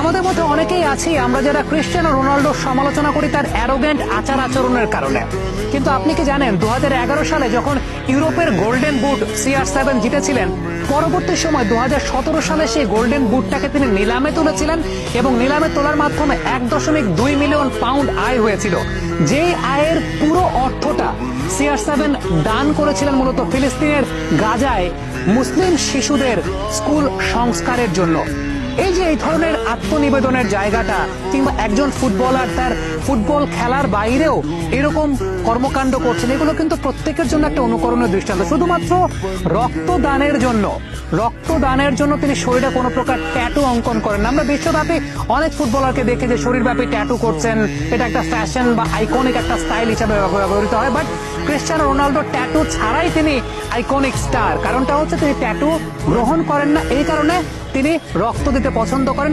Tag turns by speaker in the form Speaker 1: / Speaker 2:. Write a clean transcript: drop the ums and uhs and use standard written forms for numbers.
Speaker 1: আমাদের মধ্যে অনেকেই আছি আমরা যারা ক্রিস্টিয়ানো রোনাল্ডোর সমালোচনা করি তার অ্যারোগেন্ট আচার আচরণের কারণে। কিন্তু আপনি কি জানেন 2011 সালে যখন ইউরোপের গোল্ডেন বুট CR7 জিতেছিলেন, পরবর্তী সময় 2017 সালে সেই গোল্ডেন বুটটাকে তিনি নিলামে তুলেছিলেন এবং নিলামে তোলার মাধ্যমে 1.2 মিলিয়ন পাউন্ড আয় হয়েছিল। যে আয়ের পুরো অর্থটা CR7 দান করেছিলেন মূলত ফিলিস্তিনের গাজায় মুসলিম শিশুদের স্কুল সংস্কারের জন্য। এই যে এই ধরনের আত্মনিবেদনের জায়গাটা, কিংবা একজন ফুটবলার তার ফুটবল খেলার বাইরেও এরকম কর্মকাণ্ড করছেন, এগুলো কিন্তু প্রত্যেকের জন্য একটা অনুকরণীয় দৃষ্টান্ত। শুধুমাত্র রক্তদানের জন্য তিনি শরীরে কোনো প্রকার ট্যাটু অঙ্কন করেন না। আমরা বিশ্বব্যাপী অনেক ফুটবলারকে দেখি যে শরীরব্যাপী ট্যাটু করছেন, এটা একটা ফ্যাশন বা আইকনিক একটা স্টাইল হিসাবে ব্যবহৃত হয়। বাট ক্রিস্টিয়ানো রোনাল্ডো ট্যাটু ছাড়াই তিনি আইকনিক স্টার। কারণটা হচ্ছে তিনি ট্যাটু গ্রহণ করেন না, এই কারণে তিনি রক্ত দিতে পছন্দ করেন।